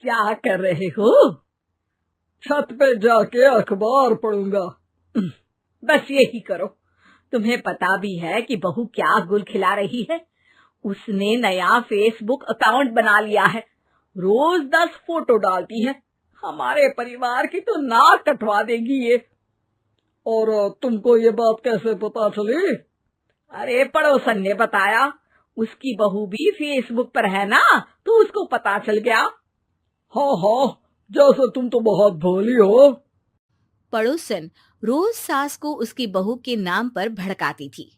क्या कर रहे हो? छत पे जाके अखबार पढ़ूंगा। बस यही करो। तुम्हें पता भी है कि बहू क्या गुल खिला रही है। उसने नया फेसबुक अकाउंट बना लिया है। रोज 10 फोटो डालती है। हमारे परिवार की तो नाक कटवा देगी ये। और तुमको ये बात कैसे पता चली? अरे पड़ोसन ने बताया। उसकी बहू भी फेसबुक पर है ना, तो उसको पता चल गया। हाँ हाँ, जैसे तुम तो बहुत भोली हो। पड़ोसन रोज सास को उसकी बहू के नाम पर भड़काती थी।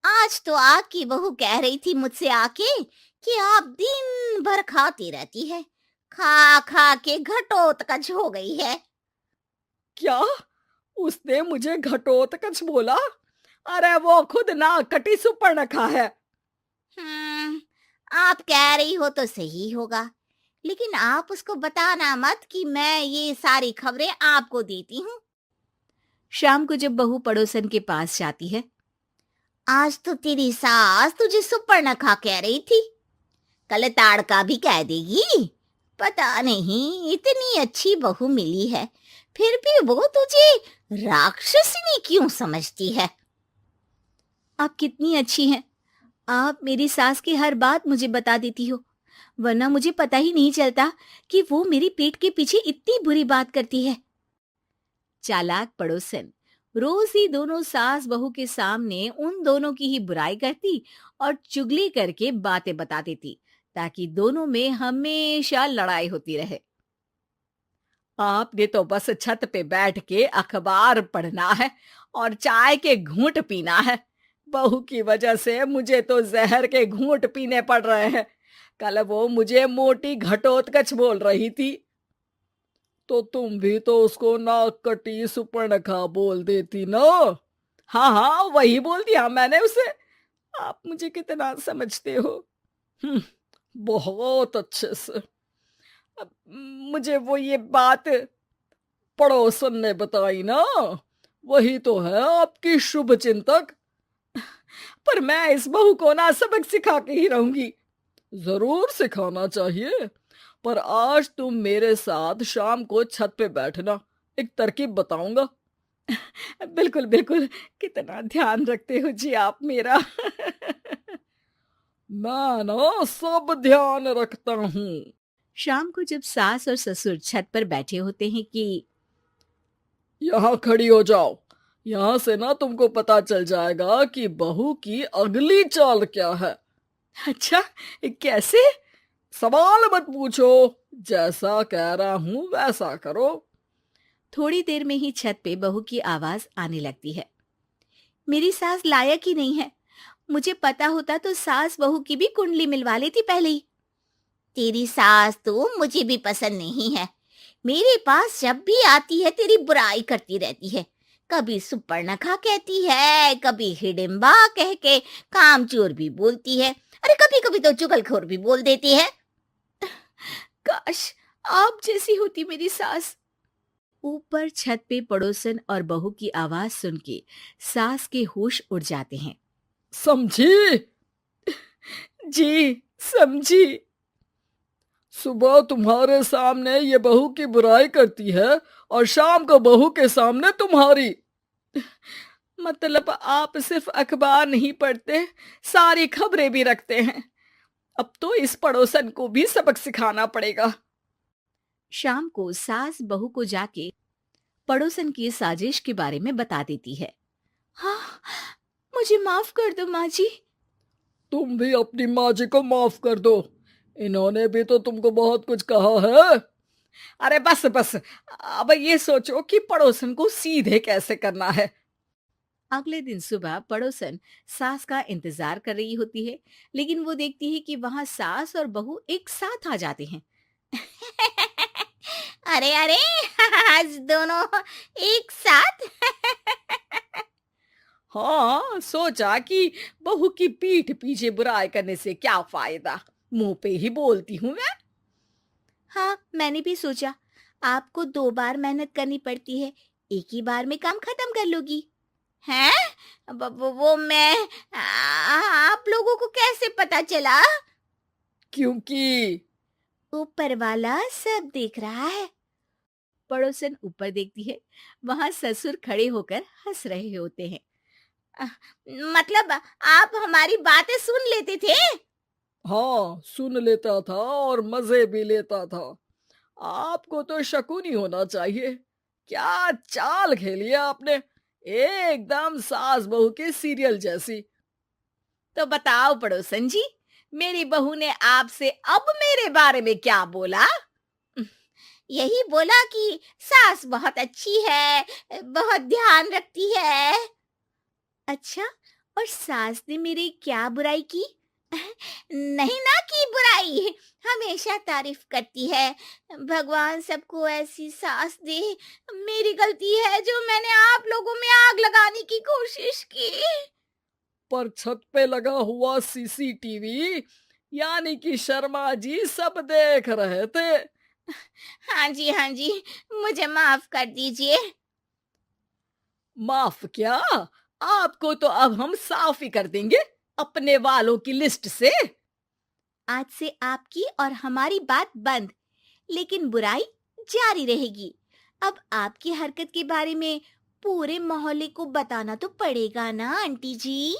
आज तो आपकी बहू कह रही थी मुझसे आके कि आप दिन भर खाती रहती है, खा खा के घटोत्कच हो गई है। क्या? उसने मुझे घटोत्कच बोला? अरे वो खुद ना कटी सुपर्णखा है। आप कह रही हो तो सही होगा, लेकिन आप उसको बताना मत कि मैं ये सारी खबरें आपको देती हूँ। शाम को जब बहू पड़ोसन के पास जाती है, आज तो तेरी सास तुझे सुपर्णखा कह रही थी, कल ताड़का भी कह देगी। पता नहीं इतनी अच्छी बहू मिली है, फिर भी वो तुझे राक्षसनी क्यों समझती है? आप कितनी अच्छी हैं। आप मेरी सास की हर बात मुझे बता देती हो, वरना मुझे पता ही नहीं चलता कि वो मेरी पीठ के पीछे इतनी बुरी बात करती है। चालाक पड़ोसन रोज ही दोनों सास बहू के सामने उन दोनों की ही बुराई करती और चुगली करके बातें बता देती, ताकि दोनों में हमेशा लड़ाई होती रहे। आपने तो बस छत पे बैठ के अखबार पढ़ना है और चाय के घूंट पीना है। बहू की वजह से मुझे तो जहर के घूंट पीने पड़ रहे हैं। कल वो मुझे मोटी घटोत्कच बोल रही थी। तो तुम भी तो उसको नाक कटी सुपर्णखा बोल देती ना। हाँ हाँ, वही बोल दिया मैंने उसे। आप मुझे कितना समझते हो। हम्म, बहुत अच्छे से। अब मुझे वो ये बात पड़ोसन ने बताई ना, वही तो है आपकी शुभ चिंतक। पर मैं इस बहू को ना सबक सिखा के ही रहूंगी। जरूर सिखाना चाहिए, पर आज तुम मेरे साथ शाम को छत पे बैठना, एक तरकीब बताऊंगा। बिल्कुल बिल्कुल, कितना ध्यान रखते हो जी आप मेरा। मैं ना सब ध्यान रखता हूँ। शाम को जब सास और ससुर छत पर बैठे होते हैं कि यहाँ खड़ी हो जाओ, यहाँ से ना तुमको पता चल जाएगा कि बहू की अगली चाल क्या है। अच्छा, कैसे? सवाल मत पूछो, जैसा कह रहा हूं वैसा करो। थोड़ी देर में ही छत पे बहू की आवाज आने लगती है। मेरी सास लायक ही नहीं है, मुझे पता होता तो सास बहू की भी कुंडली मिलवा लेती पहले ही। तेरी सास तो मुझे भी पसंद नहीं है, मेरे पास जब भी आती है तेरी बुराई करती रहती है। कभी सुपर्णखा कहती है, कभी हिडिंबा कह के कामचोर भी बोलती है, अरे कभी कभी तो चुगलखोर भी बोल देती है। काश आप जैसी होती मेरी सास। ऊपर छत पे पड़ोसन और बहू की आवाज सुन के सास के होश उड़ जाते हैं। समझी? जी समझी। सुबह तुम्हारे सामने ये बहू की बुराई करती है और शाम को बहू के सामने तुम्हारी। मतलब आप सिर्फ अखबार नहीं पढ़ते, सारी खबरें भी रखते हैं। अब तो इस पड़ोसन को भी सबक सिखाना पड़ेगा। शाम को सास बहू को जाके पड़ोसन की साजिश के बारे में बता देती है। हाँ, मुझे माफ कर दो माँ जी। तुम भी अपनी माँ जी को माफ कर दो, इन्होंने भी तो तुमको बहुत कुछ कहा है। अरे बस बस, अब ये सोचो कि पड़ोसन को सीधे कैसे करना है। अगले दिन सुबह पड़ोसन सास का इंतजार कर रही होती है, लेकिन वो देखती है कि वहां सास और बहू एक साथ आ जाते हैं। अरे अरे, आज दोनों एक साथ। हाँ, सोचा कि बहू की पीठ पीछे बुराई करने से क्या फायदा, मुंह पे ही बोलती हूँ मैं। हाँ, मैंने भी सोचा आपको 2 बार मेहनत करनी पड़ती है, एक ही बार में काम खत्म कर लोगी। हैं? वो मैं आप लोगों को कैसे पता चला? क्योंकि ऊपर वाला सब देख रहा है। पड़ोसन ऊपर देखती है, वहां ससुर खड़े होकर हंस रहे होते हैं। "अ, मतलब आप हमारी बातें सुन लेते थे?" हाँ, सुन लेता था और मजे भी लेता था। आपको तो शकुन ही होना चाहिए। क्या चाल खेली है आपने, एकदम सास बहू के सीरियल जैसी। तो बताओ पड़ोसन जी, मेरी बहू ने आपसे अब मेरे बारे में क्या बोला? यही बोला कि सास बहुत अच्छी है, बहुत ध्यान रखती है। अच्छा, और सास ने मेरी क्या बुराई की? नहीं ना की बुराई, हमेशा तारीफ करती है। भगवान सबको ऐसी सास दे। मेरी गलती है जो मैंने आप लोगों में आग लगाने की कोशिश की। पर छत पे लगा हुआ सीसीटीवी, यानी कि शर्मा जी सब देख रहे थे। हाँ जी, मुझे माफ कर दीजिए। माफ क्या, आपको तो अब हम साफ ही कर देंगे अपने वालों की लिस्ट से। आज से आपकी और हमारी बात बंद, लेकिन बुराई जारी रहेगी। अब आपकी हरकत के बारे में पूरे मोहल्ले को बताना तो पड़ेगा ना आंटी जी।